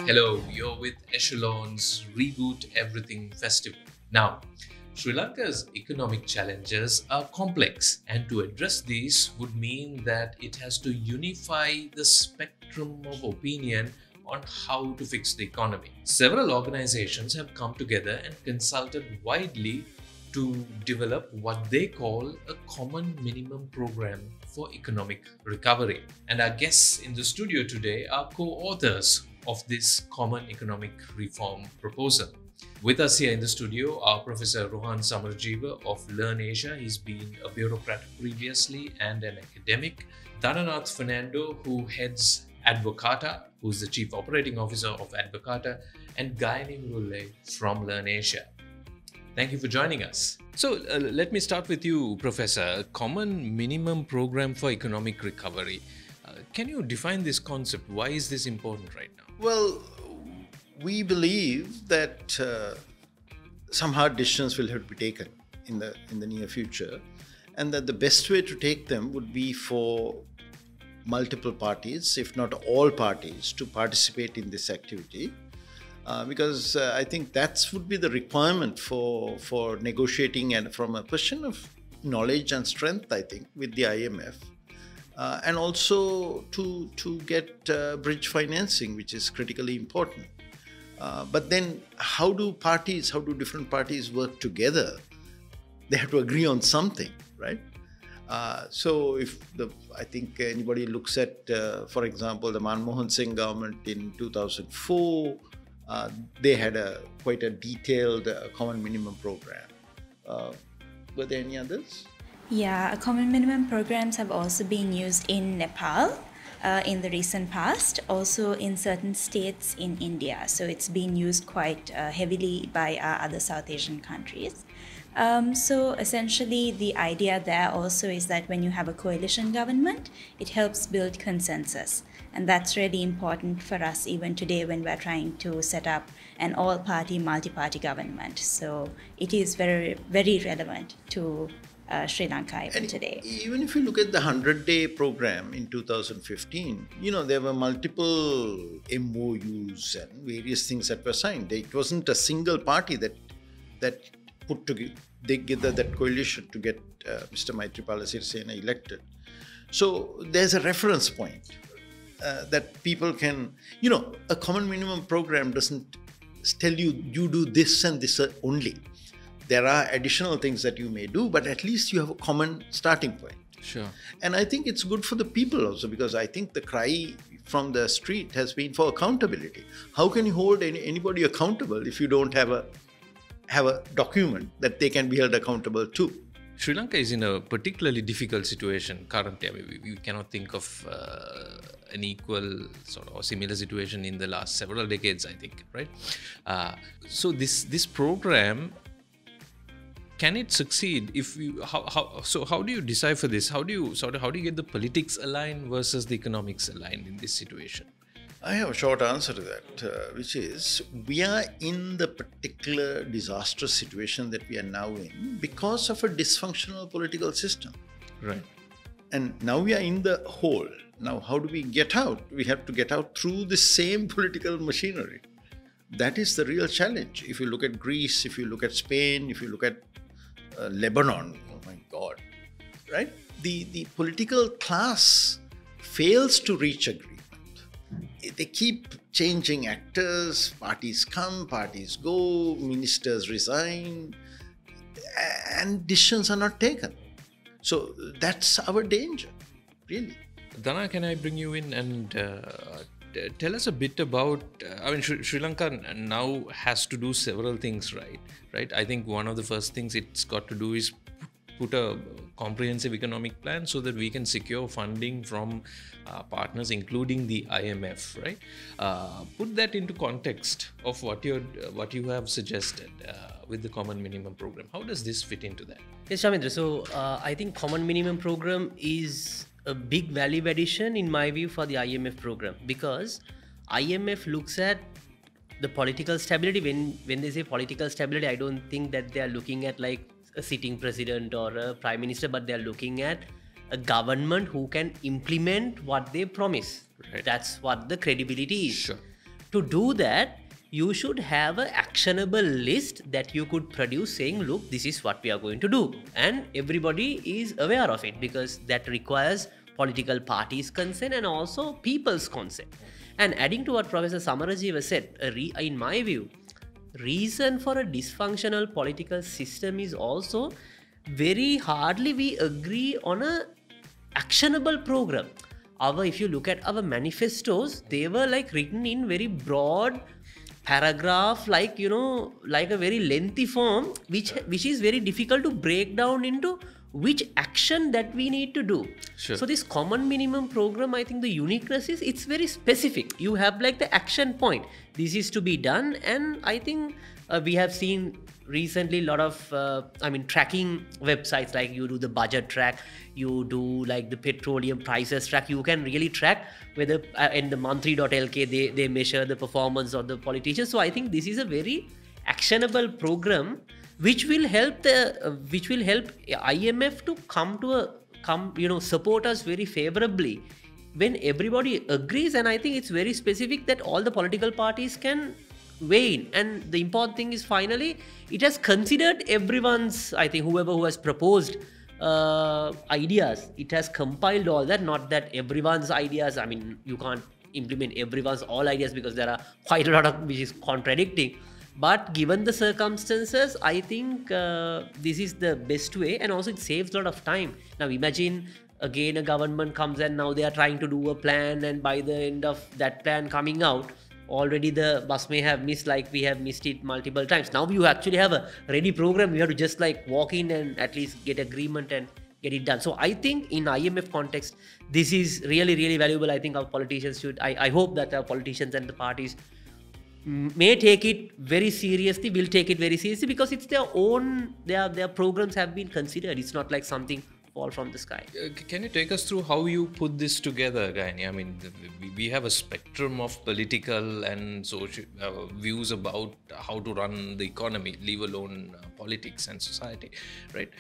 Hello, you're with Echelon's Reboot Everything Festival. Now, Sri Lanka's economic challenges are complex, and to address these would mean that it has to unify the spectrum of opinion on how to fix the economy. Several organizations have come together and consulted widely to develop what they call a common minimum program for economic recovery. And our guests in the studio today are co-authors of this common economic reform proposal. With us here in the studio are Professor Rohan Samarajiva of LIRNEasia. He's been a bureaucrat previously and an academic. Dhananath Fernando, who heads Advocata, who's the Chief Operating Officer of Advocata, and Gayani Hurulle from LIRNEasia. Thank you for joining us. So let me start with you, Professor. A common minimum program for economic recovery. Can you define this concept? Why is this important right now? Well, we believe that some hard decisions will have to be taken in the near future, and that the best way to take them would be for multiple parties, if not all parties, to participate in this activity. Because I think that would be the requirement for negotiating, and from a question of knowledge and strength, I think, with the IMF. And also to get bridge financing, which is critically important. But then how do different parties work together? They have to agree on something, right? So I think anybody looks at, for example, the Manmohan Singh government in 2004, they had quite a detailed common minimum program. Were there any others? Yeah, common minimum programs have also been used in Nepal in the recent past, also in certain states in India. So it's been used quite heavily by other South Asian countries. So essentially the idea there also is that when you have a coalition government, it helps build consensus. And that's really important for us even today when we're trying to set up an all-party, multi-party government. So it is very, very relevant to Sri Lanka even today. Even if you look at the 100-day program in 2015, there were multiple MOUs and various things that were signed. It wasn't a single party that put together that coalition to get Mr. Maithripala Sirisena elected. So there's a reference point that people can, a common minimum program doesn't tell you do this and this only. There are additional things that you may do, but at least you have a common starting point. Sure. And I think it's good for the people also, because I think the cry from the street has been for accountability. How can you hold anybody accountable if you don't have a document that they can be held accountable to? Sri Lanka is in a particularly difficult situation currently. I mean, we cannot think of an equal sort of similar situation in the last several decades, I think, right? So this program, can it succeed if you how do you decipher this? How do you get the politics aligned versus the economics aligned in this situation? I have a short answer to that, which is we are in the particular disastrous situation that we are now in because of a dysfunctional political system. Right. And now we are in the hole. Now, how do we get out? We have to get out through the same political machinery. That is the real challenge. If you look at Greece, if you look at Spain, if you look at Lebanon, oh my God, right? The political class fails to reach agreement. They keep changing actors, parties come, parties go, ministers resign, and decisions are not taken. So that's our danger, really. Dana, can I bring you in and tell us a bit about, Sri Lanka now has to do several things, right? I think one of the first things it's got to do is put a comprehensive economic plan so that we can secure funding from partners, including the IMF, right? Put that into context of what you have suggested with the common minimum program. How does this fit into that? Yes, Shamindra. So I think common minimum program is a big value addition in my view for the IMF program, because IMF looks at the political stability. When they say political stability, I don't think that they are looking at like a sitting president or a prime minister, but they are looking at a government who can implement what they promise. Right. That's what the credibility is. Sure. To do that, you should have an actionable list that you could produce saying, look, this is what we are going to do. And everybody is aware of it, because that requires political parties' consent and also people's consent. And adding to what Professor Samarajiva said, in my view, reason for a dysfunctional political system is also very hardly we agree on a actionable program. If you look at our manifestos, they were like written in very broad paragraph, like a very lengthy form, which is very difficult to break down into which action that we need to do. Sure. So this common minimum program, I think the uniqueness is it's very specific. You have like the action point. This is to be done, and I think we have seen recently a lot of tracking websites, like you do the budget track, you do like the petroleum prices track. You can really track whether in the monthly.lk they measure the performance of the politicians. So I think this is a very actionable program which will help IMF to support us very favorably when everybody agrees. And I think it's very specific that all the political parties can weigh in. And the important thing is, finally, it has considered everyone's, I think whoever who has proposed ideas, it has compiled all that. Not that everyone's ideas, you can't implement everyone's all ideas, because there are quite a lot of which is contradicting. But given the circumstances, I think this is the best way, and also it saves a lot of time. Now imagine again a government comes and now they are trying to do a plan, and by the end of that plan coming out, already the bus may have missed, like we have missed it multiple times. Now you actually have a ready program. You have to just like walk in and at least get agreement and get it done. So I think in IMF context, this is really, really valuable. I think our politicians should, I hope that our politicians and the parties may take it very seriously, will take it very seriously, because it's their own, their programs have been considered. It's not like something fall from the sky. Can you take us through how you put this together, Gayani? We have a spectrum of political and social views about how to run the economy, leave alone politics and society, right?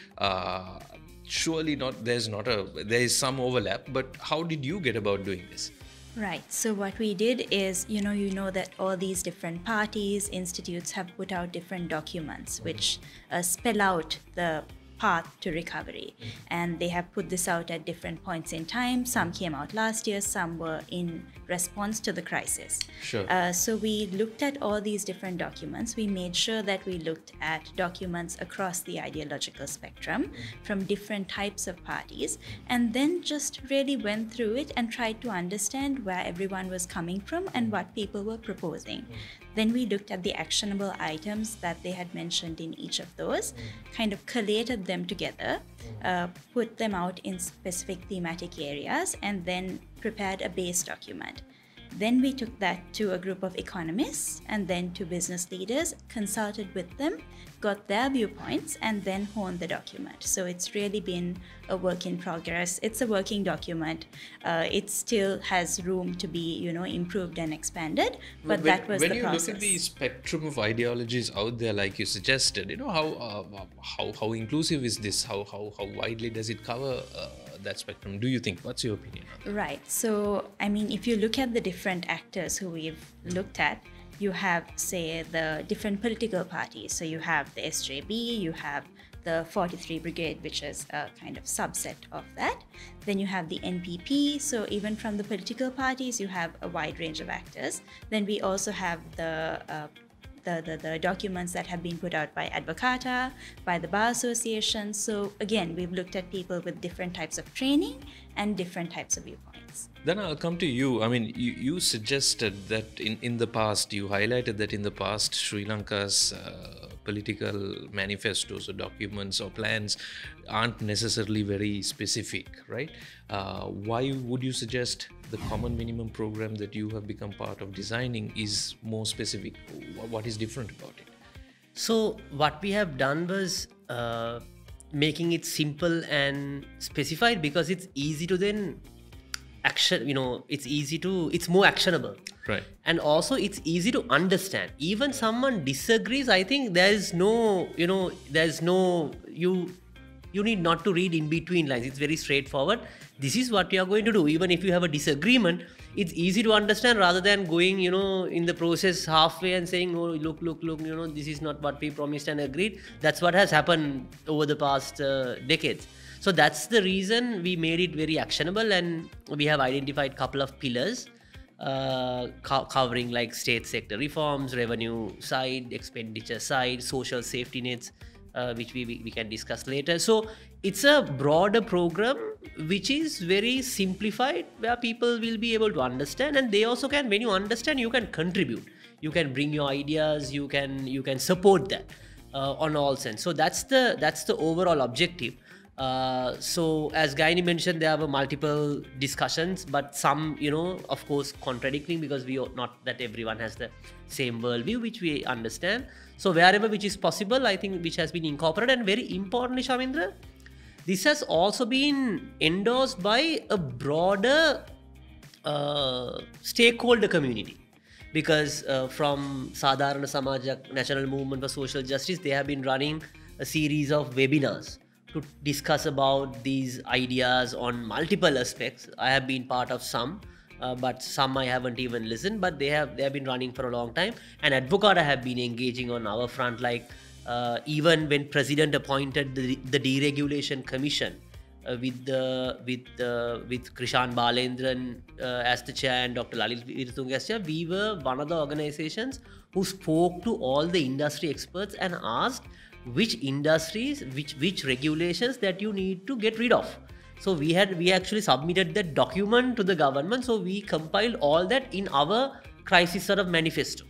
Surely there is some overlap, but how did you get about doing this? Right. So what we did is, you know that all these different parties, institutes have put out different documents which spell out the path to recovery. And they have put this out at different points in time. Some came out last year, some were in response to the crisis. Sure. So we looked at all these different documents. We made sure that we looked at documents across the ideological spectrum from different types of parties, and then just really went through it and tried to understand where everyone was coming from and what people were proposing. Then we looked at the actionable items that they had mentioned in each of those, kind of collated them together, put them out in specific thematic areas, and then prepared a base document. Then we took that to a group of economists and then to business leaders, consulted with them, got their viewpoints, and then honed the document. So it's really been a work in progress. It's a working document. It still has room to be, improved and expanded, but that was the process. When you look at the spectrum of ideologies out there, like you suggested, how inclusive is this? How widely does it cover that spectrum, do you think? What's your opinion on that? Right. So, if you look at the different actors who we've looked at, you have, say, the different political parties. So you have the SJB, you have the 43 Brigade, which is a kind of subset of that. Then you have the NPP. So even from the political parties, you have a wide range of actors. Then we also have the documents that have been put out by Advocata, by the Bar Association. So again, we've looked at people with different types of training and different types of viewpoints. Then I'll come to you. You suggested that in the past, you highlighted that in the past, Sri Lanka's political manifestos or documents or plans aren't necessarily very specific, right? Why would you suggest the common minimum program that you have become part of designing is more specific? What is different about it? So what we have done was making it simple and specified, because it's easy to then action, it's more actionable. Right. And also it's easy to understand. Even someone disagrees, I think you need not to read in between lines. It's very straightforward. This is what you are going to do. Even if you have a disagreement, it's easy to understand rather than going, in the process halfway and saying, oh, look, this is not what we promised and agreed. That's what has happened over the past decades. So that's the reason we made it very actionable, and we have identified a couple of pillars covering like state sector reforms, revenue side, expenditure side, social safety nets, which we can discuss later. So it's a broader program which is very simplified, where people will be able to understand, and they also can, when you understand, you can contribute, you can bring your ideas, you can support that on all sense. So that's the overall objective. So as Gayani mentioned, there were multiple discussions, but some, of course, contradicting, because not that everyone has the same worldview, which we understand. So wherever which is possible, I think, which has been incorporated, and very importantly, Shamindra, this has also been endorsed by a broader stakeholder community, because from Sadharana Samaj National Movement for Social Justice, they have been running a series of webinars to discuss about these ideas on multiple aspects. I have been part of some, but some I haven't even listened, but they have been running for a long time. And Advocata have been engaging on our front, like even when President appointed the Deregulation Commission with Krishan Balendran as the chair and Dr. Lalit Virthunga as chair, we were one of the organizations who spoke to all the industry experts and asked which industries, which regulations that you need to get rid of. So we actually submitted that document to the government. So we compiled all that in our crisis sort of manifesto.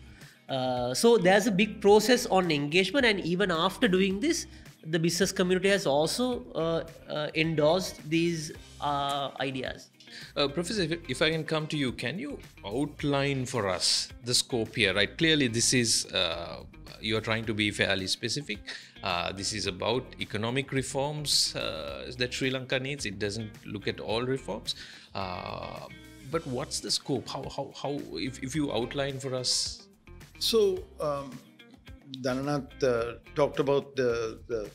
So there's a big process on engagement, and even after doing this, the business community has also endorsed these ideas. Professor, if I can come to you, can you outline for us the scope here? Right, clearly this is you are trying to be fairly specific. This is about economic reforms that Sri Lanka needs. It doesn't look at all reforms. But what's the scope? How if you outline for us? So Dhananath talked about the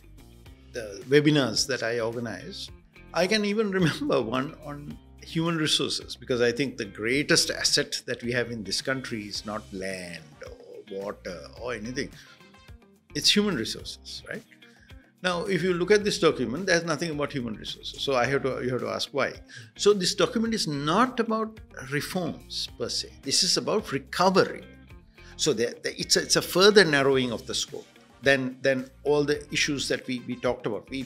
webinars that I organized. I can even remember one on human resources, because I think the greatest asset that we have in this country is not land or water or anything. It's human resources, right? Now, if you look at this document, there's nothing about human resources. So you have to ask why. So this document is not about reforms per se. This is about recovery. So it's a further narrowing of the scope than all the issues that we talked about. We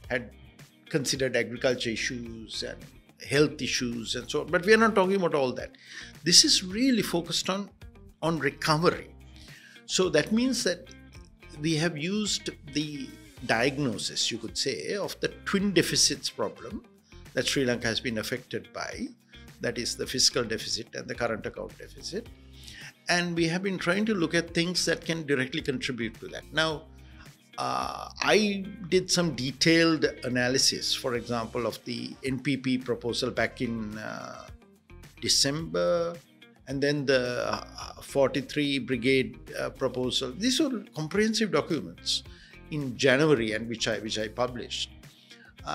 had considered agriculture issues and health issues and so on, but we are not talking about all that. This is really focused on recovery. So that means that we have used the diagnosis, you could say, of the twin deficits problem that Sri Lanka has been affected by, that is the fiscal deficit and the current account deficit. And we have been trying to look at things that can directly contribute to that. Now, I did some detailed analysis, for example, of the NPP proposal back in December, and then the 43 Brigade proposal. These were comprehensive documents in January, and which I published.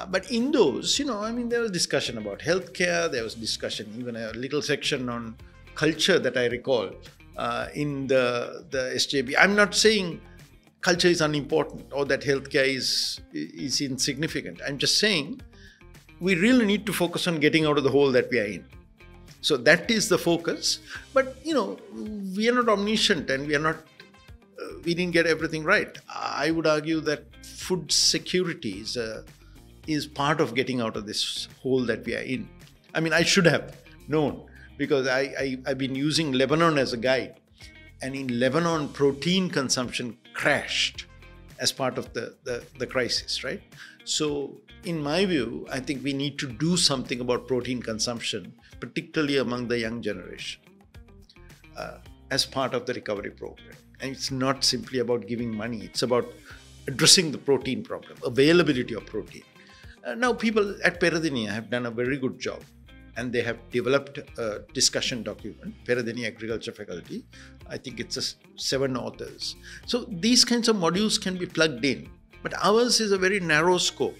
But in those, there was discussion about healthcare. There was discussion, even a little section on culture that I recall in the SJB. I'm not saying culture is unimportant or that healthcare is insignificant. I'm just saying we really need to focus on getting out of the hole that we are in. So that is the focus. But, we are not omniscient, and we didn't get everything right. I would argue that food security is part of getting out of this hole that we are in. I mean, I should have known, because I've been using Lebanon as a guide. And in Lebanon, protein consumption crashed as part of the crisis, right? So in my view, I think we need to do something about protein consumption, particularly among the young generation, as part of the recovery program. And it's not simply about giving money. It's about addressing the protein problem, availability of protein. Now, people at Peradeniya have done a very good job. And they have developed a discussion document, Peradeniya Agriculture Faculty. I think it's 7 authors. So these kinds of modules can be plugged in. But ours is a very narrow scope,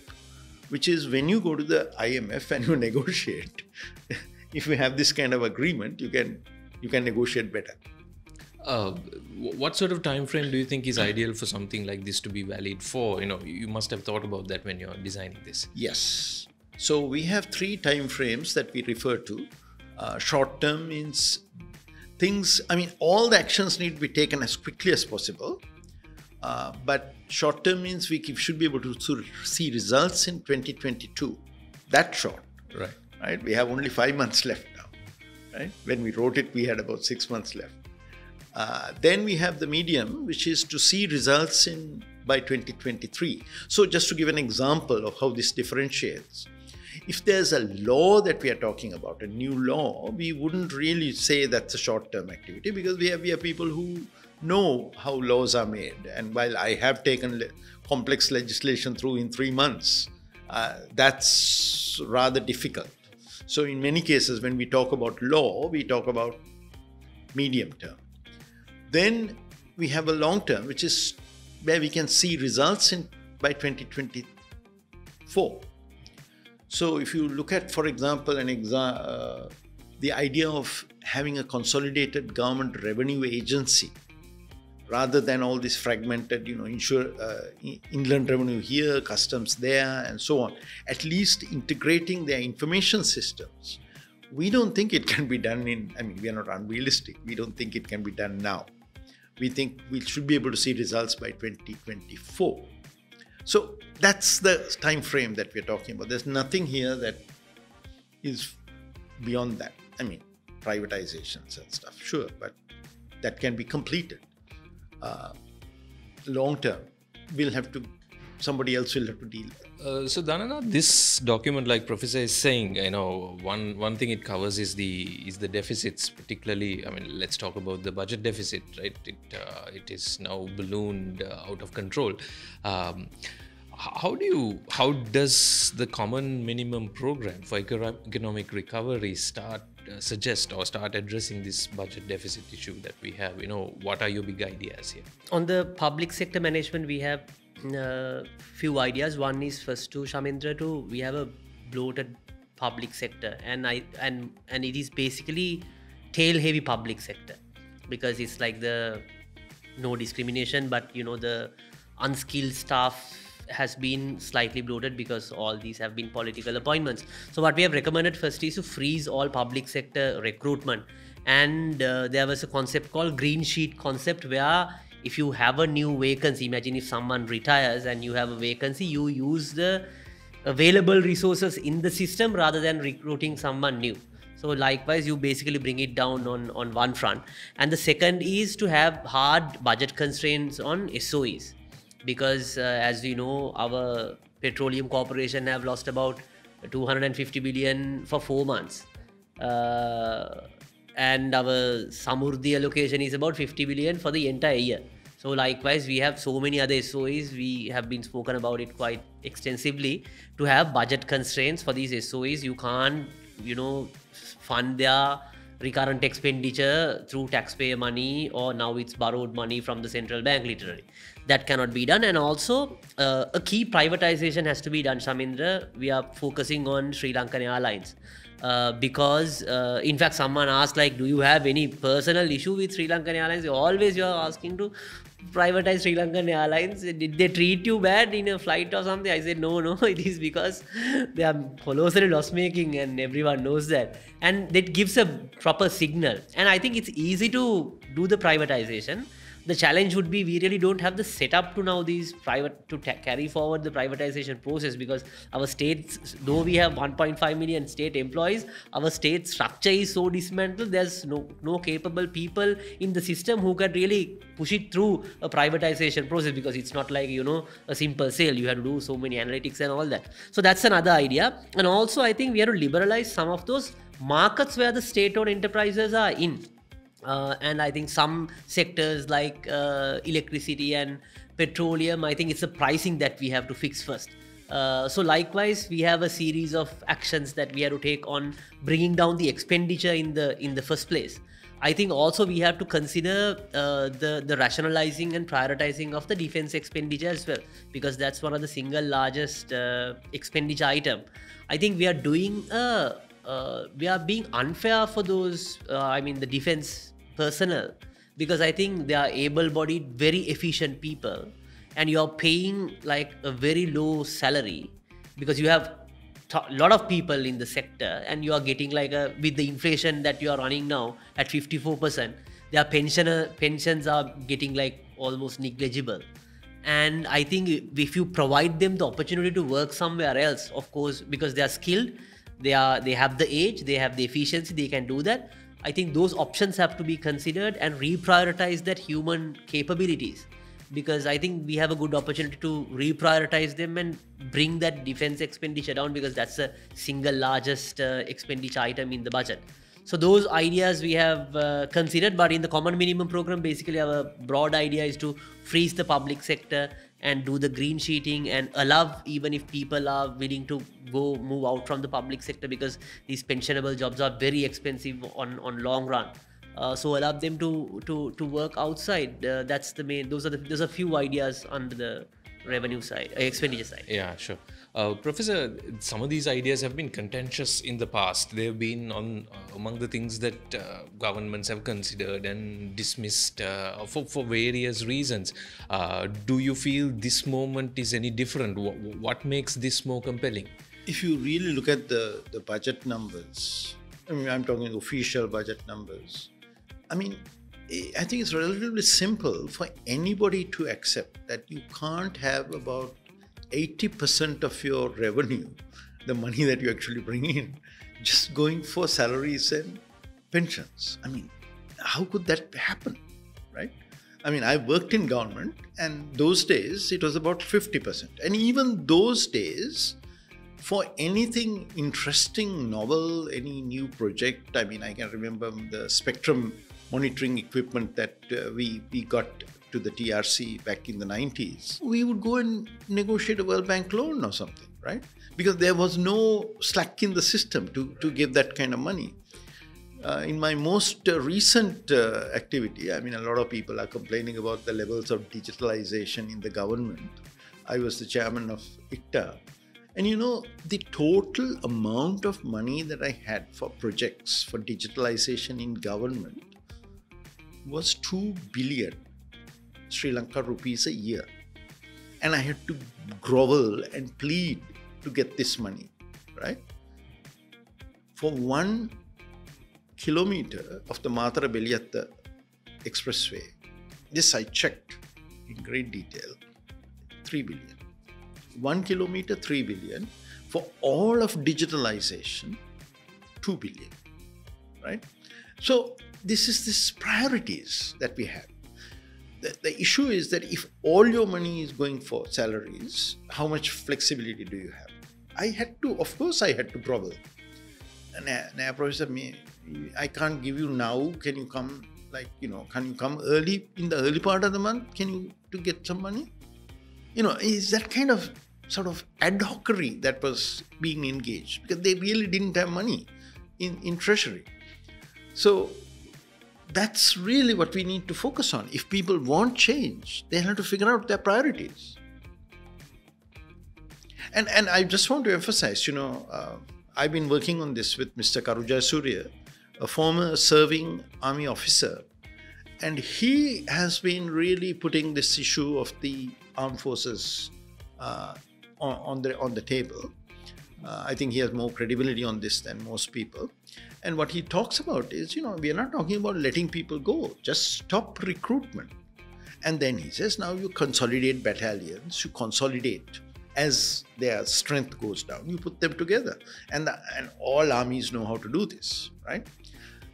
which is when you go to the IMF and you negotiate, if you have this kind of agreement, you can negotiate better. What sort of time frame do you think is ideal for something like this to be valid for? You must have thought about that when you're designing this. Yes. So we have 3 time frames that we refer to. Short term means all the actions need to be taken as quickly as possible. But short term means we should be able to see results in 2022. That's short. Right? We have only 5 months left now. Right? When we wrote it, we had about 6 months left. Then we have the medium, which is to see results by 2023. So just to give an example of how this differentiates, if there's a law that we are talking about, a new law, we wouldn't really say that's a short-term activity, because we have people who know how laws are made. And while I have taken complex legislation through in 3 months, that's rather difficult. So in many cases, when we talk about law, we talk about medium term. Then we have a long term, which is where we can see results by 2024. So if you look at, for example, the idea of having a consolidated government revenue agency, rather than all this fragmented, inland revenue here, customs there, and so on, at least integrating their information systems. We don't think it can be done we are not unrealistic. We don't think it can be done now. We think we should be able to see results by 2024. So that's the time frame that we're talking about. There's nothing here that is beyond that. Privatizations and stuff, sure, but that can be completed. Long term, somebody else will have to deal with. So Dhananath, this document, like Professor is saying, one thing it covers is the deficits, particularly. Let's talk about the budget deficit, right? It is now ballooned out of control. How does the common minimum program for economic recovery start addressing this budget deficit issue that we have? What are your big ideas here? On the public sector management, we have few ideas. One is first to Shamindra we have a bloated public sector, and it is basically tail heavy public sector, because it's like the no discrimination, but the unskilled staff has been slightly bloated because all these have been political appointments. So what we have recommended first is to freeze all public sector recruitment, and there was a concept called green sheet concept, where if you have a new vacancy, imagine if someone retires and you have a vacancy, you use the available resources in the system rather than recruiting someone new. So likewise, you basically bring it down on one front. And the second is to have hard budget constraints on SOEs, because as we know, our petroleum corporation have lost about 250 billion for 4 months. And our Samurdhi allocation is about 50 billion for the entire year. So likewise, we have so many other SOEs. We have been spoken about it quite extensively. To have budget constraints for these SOEs, you can't, fund their recurrent expenditure through taxpayer money, or now it's borrowed money from the central bank, literally. That cannot be done. And also, a key privatization has to be done, Shamindra. We are focusing on Sri Lankan Airlines. Because in fact, someone asked, do you have any personal issue with Sri Lankan Airlines? Always you are asking to privatize Sri Lankan Airlines. Did they treat you bad in a flight or something? I said, no, it is because they are colossally loss making, and everyone knows that. And that gives a proper signal. And I think it's easy to do the privatization. The challenge would be, we really don't have the setup to now carry forward the privatization process, because our states, though we have 1.5 million state employees, our state structure is so dismantled. There's no capable people in the system who can really push it through a privatization process, because it's not like, a simple sale. You have to do so many analytics and all that. So that's another idea. And also, I think we have to liberalize some of those markets where the state-owned enterprises are in. And I think some sectors like electricity and petroleum, I think it's the pricing that we have to fix first. So likewise, we have a series of actions that we have to take on bringing down the expenditure in the first place. I think also we have to consider the rationalizing and prioritizing of the defense expenditure as well, because that's one of the single largest expenditure item. I think we are doing a we are being unfair for those, the defense personnel, because I think they are able-bodied, very efficient people, and you're paying like a very low salary because you have a lot of people in the sector, and you are getting like with the inflation that you are running now at 54%, their pensions are getting like almost negligible. And I think if you provide them the opportunity to work somewhere else, of course, because they are skilled, they have the age, they have the efficiency, they can do that. I think those options have to be considered and reprioritize that human capabilities, because I think we have a good opportunity to reprioritize them and bring that defense expenditure down, because that's the single largest expenditure item in the budget. So those ideas we have considered, but in the common minimum program, basically our broad idea is to freeze the public sector and do the green sheeting and allow, even if people are willing to move out from the public sector, because these pensionable jobs are very expensive on long run. So allow them to work outside. That's the main. Those are few ideas under the revenue side, expenditure side. Yeah, sure. Professor, some of these ideas have been contentious in the past. They've been among the things that governments have considered and dismissed for various reasons. Do you feel this moment is any different? What makes this more compelling? If you really look at the budget numbers, I'm talking official budget numbers, I think it's relatively simple for anybody to accept that you can't have about 80% of your revenue, the money that you actually bring in, just going for salaries and pensions. How could that happen, right? I worked in government, and those days it was about 50%. And even those days, for anything interesting, novel, any new project, I can remember the spectrum monitoring equipment that we got to the TRC back in the 90s, we would go and negotiate a World Bank loan or something, right? Because there was no slack in the system to give that kind of money. In my most recent activity, a lot of people are complaining about the levels of digitalization in the government. I was the chairman of ICTA. And the total amount of money that I had for projects for digitalization in government was 2 billion Sri Lanka rupees a year. And I had to grovel and plead to get this money, right? For 1 kilometer of the Matara-Beliyatta expressway, this I checked in great detail, 3 billion. 1 kilometer, 3 billion. For all of digitalization, 2 billion, right? So this priorities that we have. The issue is that if all your money is going for salaries, how much flexibility do you have? I had to grovel. And Professor, I can't give you now. Can you come, can you come early, in the early part of the month? To get some money? Is that kind of sort of ad hocery that was being engaged, because they really didn't have money in treasury. So that's really what we need to focus on. If people want change, they have to figure out their priorities. And I just want to emphasize, I've been working on this with Mr. Karujaya Surya, a former serving army officer, and he has been really putting this issue of the armed forces on the table. I think he has more credibility on this than most people. And what he talks about is, we are not talking about letting people go, just stop recruitment. And then he says, now you consolidate battalions, you consolidate as their strength goes down, you put them together. And all armies know how to do this, right?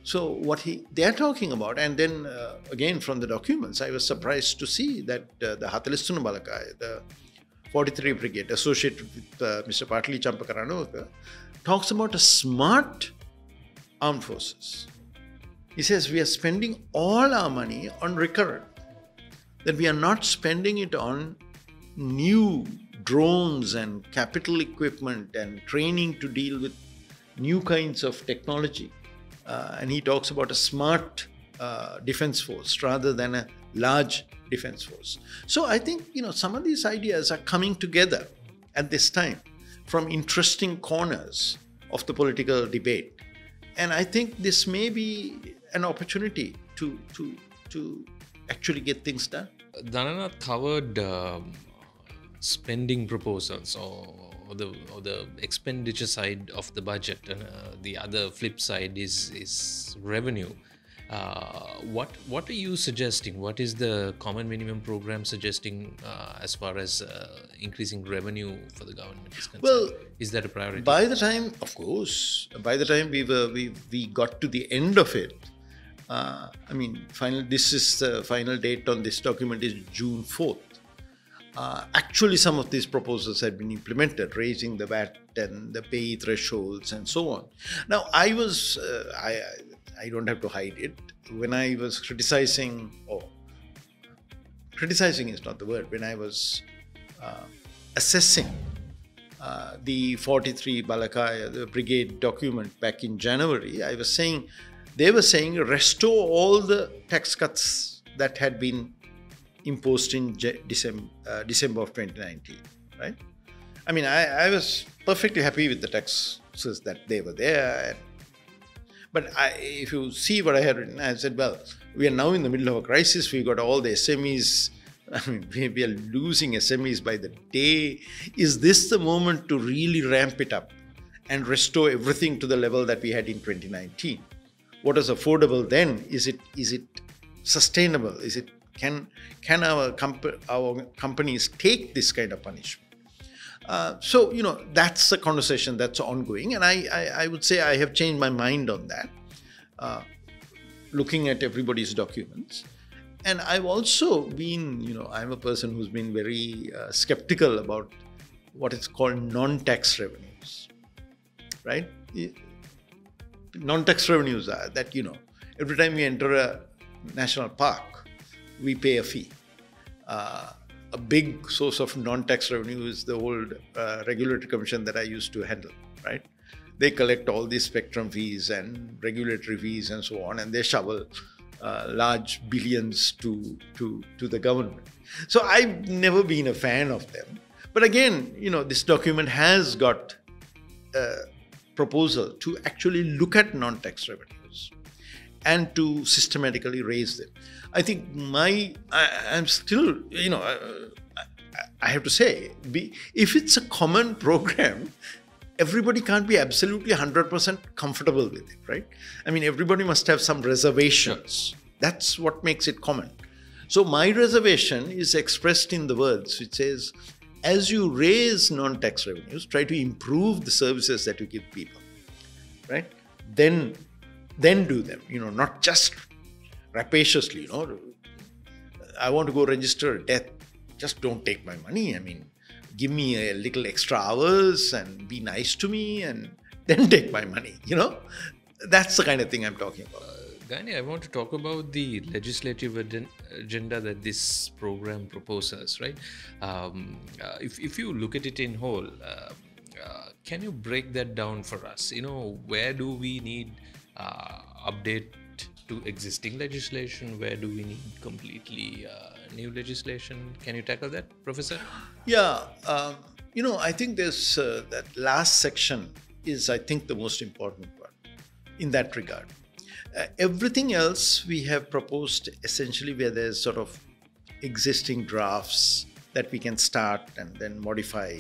So what they're talking about, and then again from the documents, I was surprised to see that the 43 Balakaya, the 43 Brigade associated with Mr. Patli Champakaranawaka, talks about a smart armed forces. He says we are spending all our money on recurrent, that we are not spending it on new drones and capital equipment and training to deal with new kinds of technology. And he talks about a smart defense force rather than a large defense force. So I think, some of these ideas are coming together at this time from interesting corners of the political debate. And I think this may be an opportunity to actually get things done. Dhananath covered spending proposals or the expenditure side of the budget, and the other flip side is revenue. What are you suggesting? What is the common minimum program suggesting as far as increasing revenue for the government is concerned? Well, is that a priority? By the time, of course, by the time we got to the end of it, this is the final date on this document is June 4th. Actually, some of these proposals had been implemented, raising the VAT and the pay thresholds and so on. Now, I don't have to hide it. When I was criticizing is not the word, when I was assessing the 43 Balakaya, the brigade document back in January, they were saying restore all the tax cuts that had been imposed in December of 2019, right? I mean, I was perfectly happy with the taxes that they were there. But if you see what I had written, I said, well, we are now in the middle of a crisis. We got all the SMEs. I mean, we are losing SMEs by the day. Is this the moment to really ramp it up and restore everything to the level that we had in 2019? What is affordable then? Is it sustainable? Can our companies take this kind of punishment? So, that's a conversation that's ongoing. And I would say I have changed my mind on that, looking at everybody's documents. And I've also been, I'm a person who's been very skeptical about what is called non-tax revenues, right? Non-tax revenues are that, every time we enter a national park, we pay a fee. A big source of non-tax revenue is the old regulatory commission that I used to handle, right? They collect all these spectrum fees and regulatory fees and so on, and they shovel large billions to the government. So I've never been a fan of them. But again, this document has got a proposal to actually look at non-tax revenues and to systematically raise them. I think I'm still, I have to say, if it's a common program, everybody can't be absolutely 100% comfortable with it, right? I mean, everybody must have some reservations. Sure. That's what makes it common. So my reservation is expressed in the words, which says, as you raise non-tax revenues, try to improve the services that you give people, right? Then do them, not just rapaciously, I want to go register a death. Just don't take my money. I mean, give me a little extra hours and be nice to me and then take my money, That's the kind of thing I'm talking about. Gayani, I want to talk about the legislative agenda that this program proposes, right? If you look at it in whole, can you break that down for us? Where do we need update to existing legislation? Where do we need completely new legislation? Can you tackle that, Professor? Yeah, I think there's that last section is, I think, the most important one in that regard. Everything else we have proposed essentially where there's sort of existing drafts that we can start and then modify.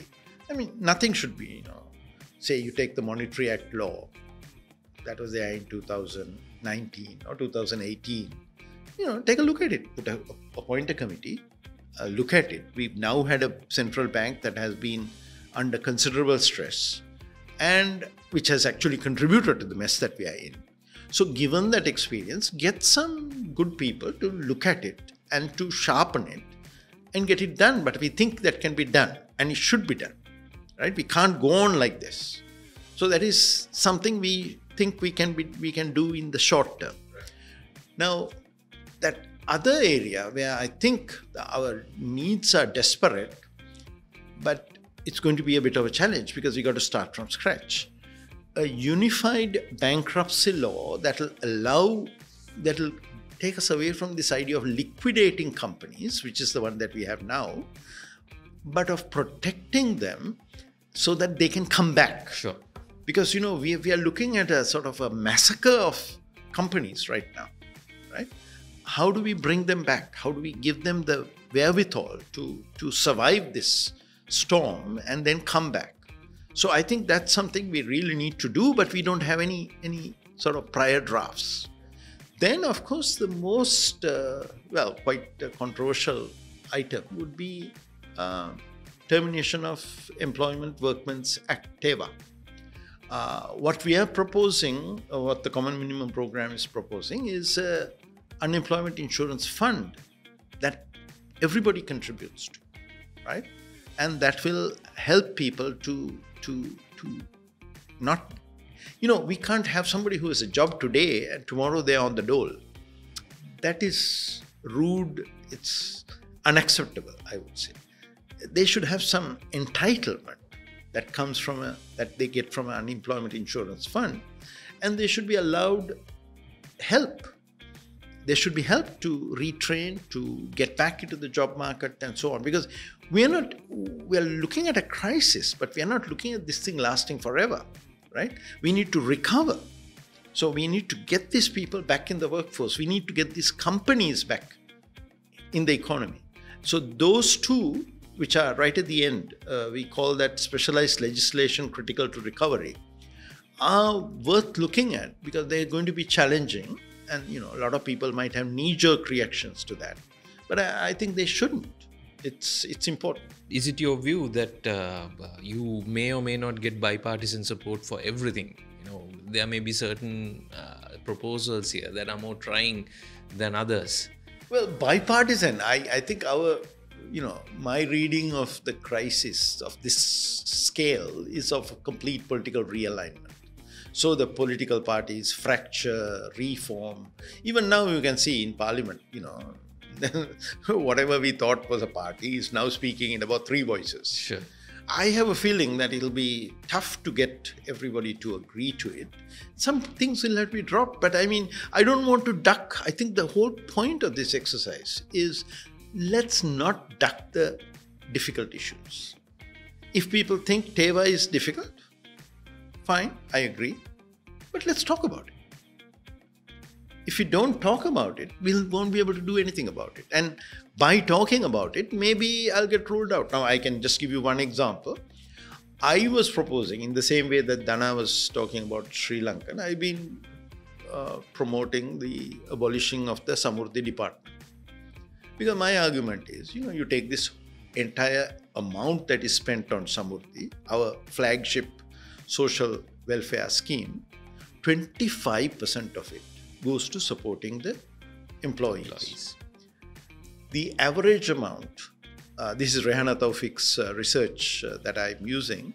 I mean, nothing should be, say you take the Monetary Act law that was there in 2019 or 2018, take a look at it, appoint a committee, look at it. We've now had a central bank that has been under considerable stress and which has actually contributed to the mess that we are in. So given that experience, get some good people to look at it and to sharpen it and get it done. But we think that can be done and it should be done, right? We can't go on like this. So that is something we think we can do in the short term. Now, that other area where I think our needs are desperate, but it's going to be a bit of a challenge because we got to start from scratch. A unified bankruptcy law that'll take us away from this idea of liquidating companies, which is the one that we have now, but of protecting them so that they can come back. Sure. Because, we are looking at a sort of a massacre of companies right now, right? How do we bring them back? How do we give them the wherewithal to survive this storm and then come back? So I think that's something we really need to do, but we don't have any sort of prior drafts. Then, of course, the most, quite controversial item would be termination of Employment Workmen's Act, TEVA. What we are proposing, what the Common Minimum Program is proposing, is an unemployment insurance fund that everybody contributes to, right? And that will help people to not, we can't have somebody who has a job today and tomorrow they're on the dole. That is rude. It's unacceptable, I would say. They should have some entitlement that comes that they get from an unemployment insurance fund, and they should be allowed help. They should be helped to retrain, to get back into the job market and so on. Because we are looking at a crisis, but we are not looking at this thing lasting forever, right? We need to recover. So we need to get these people back in the workforce. We need to get these companies back in the economy. So those two, which are right at the end, we call that specialized legislation critical to recovery, are worth looking at because they're going to be challenging. And, a lot of people might have knee-jerk reactions to that. But I think they shouldn't. It's important. Is it your view that you may or may not get bipartisan support for everything? There may be certain proposals here that are more trying than others. Well, bipartisan, I think my reading of the crisis of this scale is of a complete political realignment. So the political parties fracture, reform. Even now you can see in Parliament, whatever we thought was a party is now speaking in about 3 voices. Sure. I have a feeling that it'll be tough to get everybody to agree to it. Some things will have to be dropped, but I don't want to duck. I think the whole point of this exercise is let's not duck the difficult issues. If people think TEVA is difficult, fine, I agree. But let's talk about it. If we don't talk about it, we won't be able to do anything about it. And by talking about it, maybe I'll get ruled out. Now, I can just give you one example. I was proposing, in the same way that Dana was talking about Sri Lanka, and I've been promoting the abolishing of the Samurdhi department. Because my argument is, you take this entire amount that is spent on Samurdhi, our flagship social welfare scheme, 25% of it goes to supporting the employees. The average amount, this is Rehana Taufik's research that I'm using,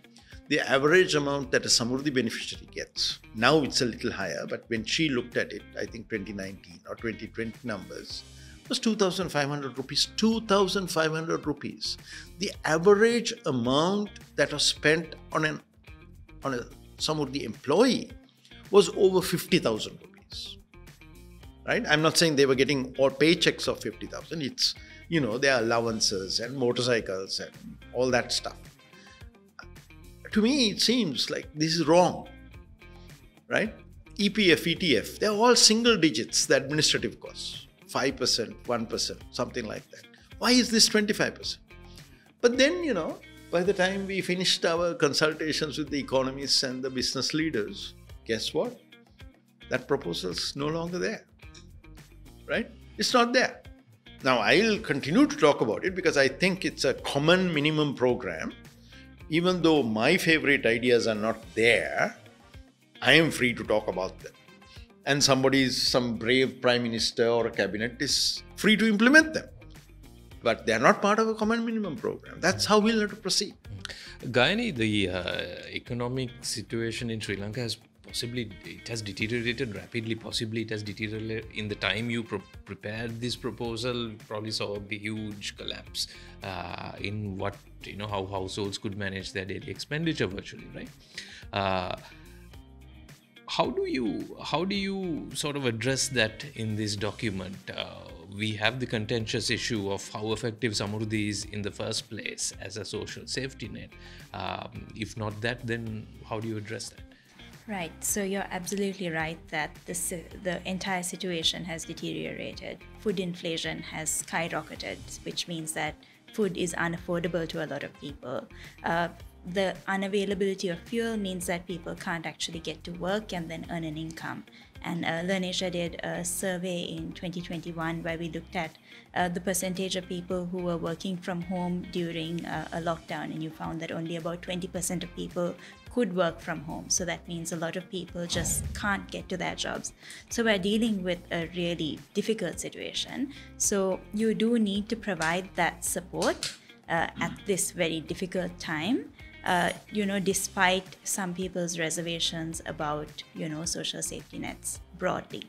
the average amount that a Samurdhi beneficiary gets, now it's a little higher, but when she looked at it, I think 2019 or 2020 numbers, was 2,500 rupees. 2,500 rupees. The average amount that was spent on a Samurdhi employee was over 50,000 rupees. Right? I'm not saying they were getting all paychecks of 50,000. It's, their allowances and motorcycles and all that stuff. To me, it seems like this is wrong. Right? EPF, ETF, they're all single digits, the administrative costs. 5%, 1%, something like that. Why is this 25%? But then, by the time we finished our consultations with the economists and the business leaders, guess what? That proposal's no longer there. Right? It's not there. Now, I'll continue to talk about it because I think it's a common minimum program. Even though my favorite ideas are not there, I am free to talk about them. And some brave prime minister or a cabinet is free to implement them. But they are not part of a common minimum program. That's how we'll have to proceed. Gayani, the economic situation in Sri Lanka has deteriorated rapidly. Possibly it has deteriorated in the time you prepared this proposal. Probably saw a huge collapse in how households could manage their daily expenditure virtually, right? How do you sort of address that in this document? We have the contentious issue of how effective Samurdhi is in the first place as a social safety net. If not that, then how do you address that? Right. So you're absolutely right that the entire situation has deteriorated. Food inflation has skyrocketed, which means that food is unaffordable to a lot of people. The unavailability of fuel means that people can't actually get to work and then earn an income. And LIRNEasia did a survey in 2021 where we looked at the percentage of people who were working from home during a lockdown, and you found that only about 20% of people could work from home. So that means a lot of people just can't get to their jobs. So we're dealing with a really difficult situation. So you do need to provide that support at this very difficult time. Despite some people's reservations about, social safety nets broadly.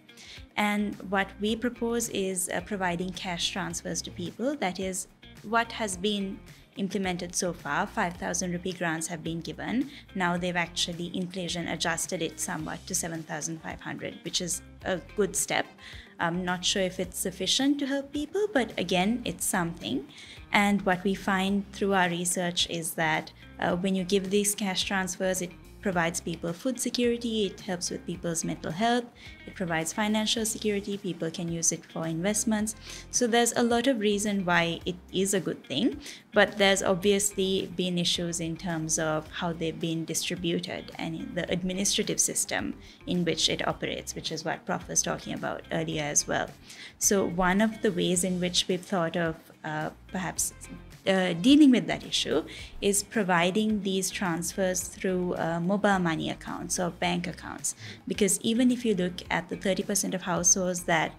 And what we propose is providing cash transfers to people. That is what has been implemented so far. 5,000 rupee grants have been given. Now they've actually inflation adjusted it somewhat to 7,500, which is a good step. I'm not sure if it's sufficient to help people, but again, it's something. And what we find through our research is that when you give these cash transfers, it provides people food security, it helps with people's mental health, it provides financial security, people can use it for investments. So there's a lot of reason why it is a good thing, but there's obviously been issues in terms of how they've been distributed and the administrative system in which it operates, which is what Prof was talking about earlier as well. So one of the ways in which we've thought of perhaps dealing with that issue is providing these transfers through mobile money accounts or bank accounts. Because even if you look at the 30% of households that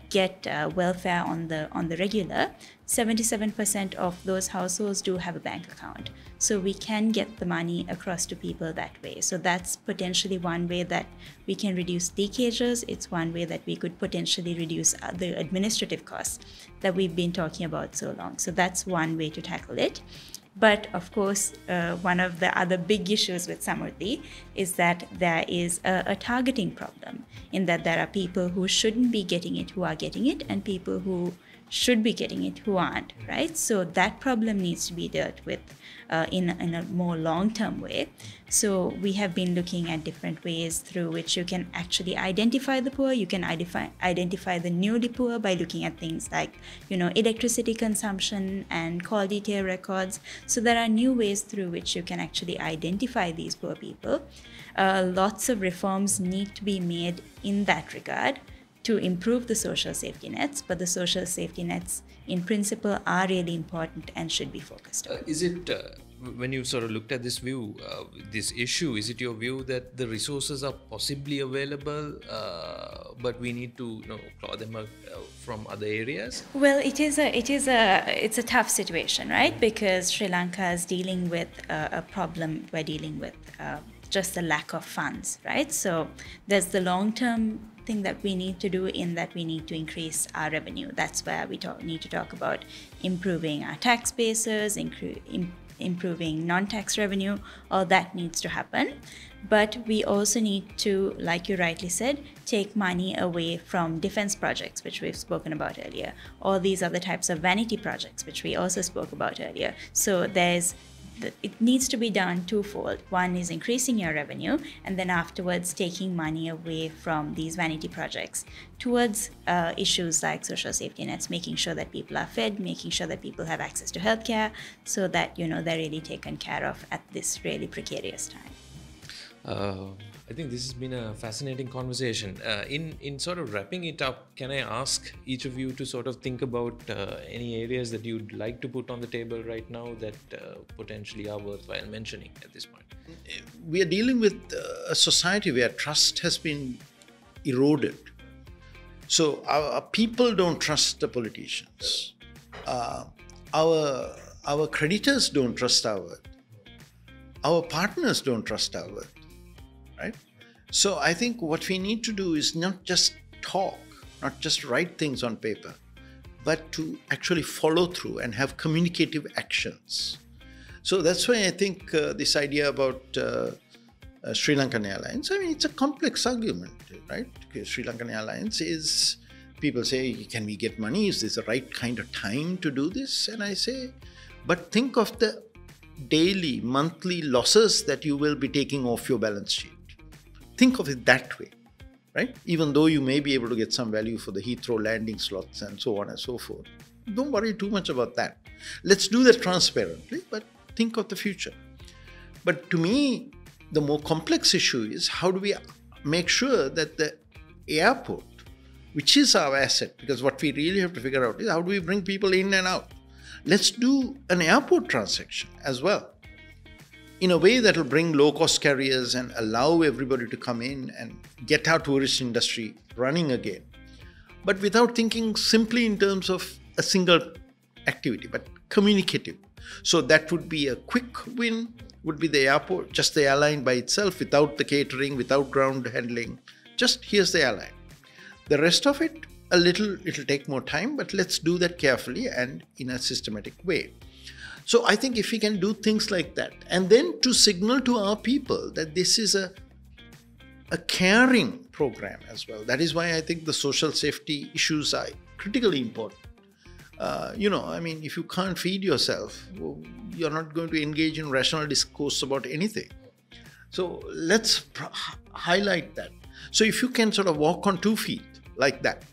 get welfare on the regular, 77% of those households do have a bank account. So we can get the money across to people that way. So that's potentially one way that we can reduce leakages. It's one way that we could potentially reduce the administrative costs that we've been talking about so long. So that's one way to tackle it. But of course, one of the other big issues with Samurdhi is that there is a targeting problem, in that there are people who shouldn't be getting it who are getting it, and people who should be getting it who aren't, right? So that problem needs to be dealt with in a more long-term way. So we have been looking at different ways through which you can actually identify the poor. You can identify the newly poor by looking at things like, electricity consumption and call detail records. So there are new ways through which you can actually identify these poor people. Lots of reforms need to be made in that regard to improve the social safety nets, but the social safety nets in principle are really important and should be focused on. Is it, when you sort of looked at this view, this issue, is it your view that the resources are possibly available, but we need to claw them from other areas? Well, it's a tough situation, right? Because Sri Lanka is dealing with a problem. We're dealing with just the lack of funds, right? So there's the long-term thing that we need to do, in that we need to increase our revenue. That's where we need to talk about improving our tax bases, improving non-tax revenue. All that needs to happen. But we also need to, like you rightly said, take money away from defense projects, which we've spoken about earlier, or these other types of vanity projects, which we also spoke about earlier. So it needs to be done twofold. One is increasing your revenue, and then afterwards taking money away from these vanity projects towards issues like social safety nets, making sure that people are fed, making sure that people have access to healthcare, so that they're really taken care of at this really precarious time. I think this has been a fascinating conversation. In sort of wrapping it up, can I ask each of you to sort of think about any areas that you'd like to put on the table right now that potentially are worthwhile mentioning at this point? We are dealing with a society where trust has been eroded. So our people don't trust the politicians. Our creditors don't trust our word. Our partners don't trust our word. Right? So I think what we need to do is not just talk, not just write things on paper, but to actually follow through and have communicative actions. So that's why I think this idea about Sri Lankan Airlines, it's a complex argument, right? Because Sri Lankan Airlines is, people say, can we get money? Is this the right kind of time to do this? And I say, but think of the daily, monthly losses that you will be taking off your balance sheet. think of it that way, right? Even though you may be able to get some value for the Heathrow landing slots and so on and so forth. Don't worry too much about that. Let's do that transparently, but think of the future. But to me, the more complex issue is how do we make sure that the airport, which is our asset, because what we really have to figure out is how do we bring people in and out. Let's do an airport transaction as well, in a way that will bring low-cost carriers and allow everybody to come in and get our tourist industry running again. But without thinking simply in terms of a single activity, but communicative. So that would be a quick win, would be the airport, just the airline by itself, without the catering, without ground handling. Just here's the airline. The rest of it, it'll take more time, but let's do that carefully and in a systematic way. So I think if we can do things like that, and then to signal to our people that this is a caring program as well. That is why I think the social safety issues are critically important. If you can't feed yourself, you're not going to engage in rational discourse about anything. So let's highlight that. So if you can sort of walk on 2 feet like that,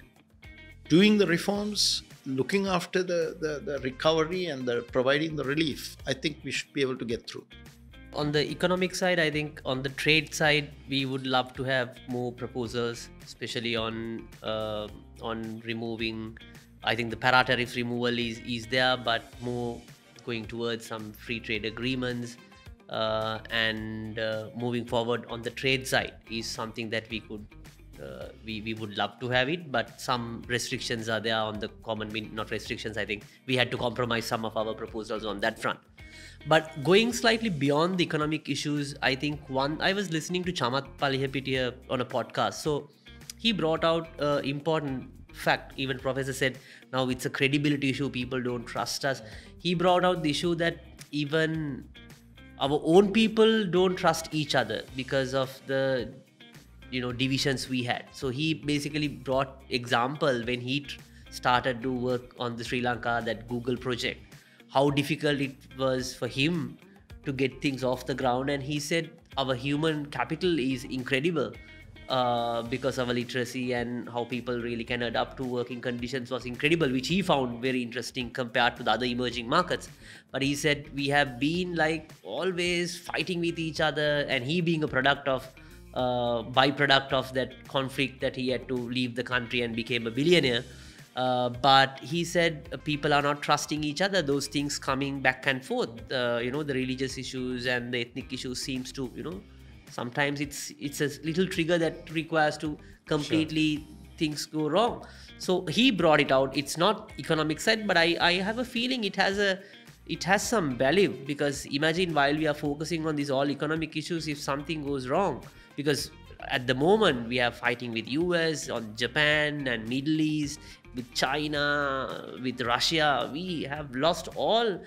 doing the reforms, looking after the recovery and providing the relief, I think we should be able to get through. On the economic side, I think on the trade side, we would love to have more proposals, especially on removing. I think the para-tariff removal is there, but more going towards some free trade agreements and moving forward on the trade side is something that we could we would love to have it, but some restrictions are there on the not restrictions. I think we had to compromise some of our proposals on that front. But going slightly beyond the economic issues, I think I was listening to Chamat Palihapitiya on a podcast. So he brought out important fact. Even Professor said, now it's a credibility issue. People don't trust us. He brought out the issue that even our own people don't trust each other because of the divisions we had. So he basically brought example when he started to work on the Sri Lanka, that Google project, how difficult it was for him to get things off the ground. And he said our human capital is incredible because of our literacy and how people really can adapt to working conditions was incredible, which he found very interesting compared to the other emerging markets. But he said we have been like always fighting with each other, and he being a byproduct of that conflict that he had to leave the country and became a billionaire. But he said people are not trusting each other. Those things coming back and forth, the religious issues and the ethnic issues seems to, sometimes it's a little trigger that requires to completely things go wrong. So he brought it out. It's not economic side, but I have a feeling it has some value, because imagine while we are focusing on these all economic issues, if something goes wrong, because at the moment we are fighting with US, on Japan and Middle East, with China, with Russia, we have lost all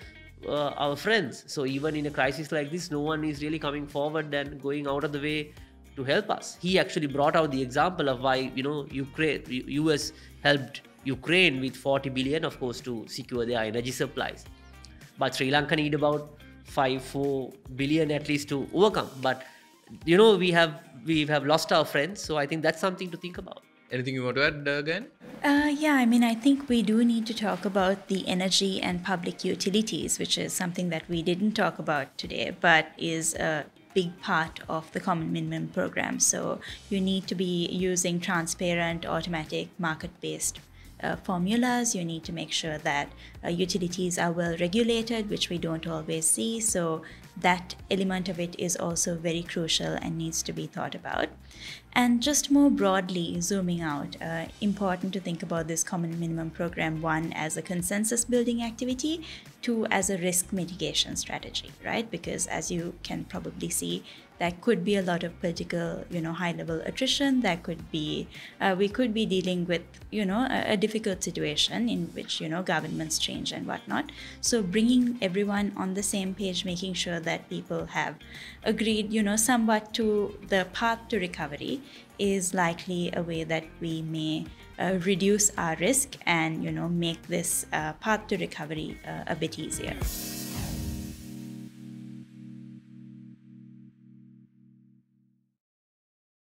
our friends. So even in a crisis like this, no one is really coming forward and going out of the way to help us. He actually brought out the example of why US helped Ukraine with 40 billion, of course, to secure their energy supplies. But Sri Lanka need about 4 billion at least to overcome. But we have lost our friends, so I think that's something to think about. Anything you want to add, again? I think we do need to talk about the energy and public utilities, which is something that we didn't talk about today, but is a big part of the Common Minimum Program. So you need to be using transparent, automatic, market-based formulas. You need to make sure that utilities are well regulated, which we don't always see. So that element of it is also very crucial and needs to be thought about. And just more broadly, zooming out, important to think about this Common Minimum Program, 1, as a consensus building activity, 2, as a risk mitigation strategy, right? Because as you can probably see, there could be a lot of political, high-level attrition. That could be, we could be dealing with, a difficult situation in which, governments change and whatnot. So bringing everyone on the same page, making sure that people have agreed, somewhat to the path to recovery is likely a way that we may reduce our risk and, make this path to recovery a bit easier.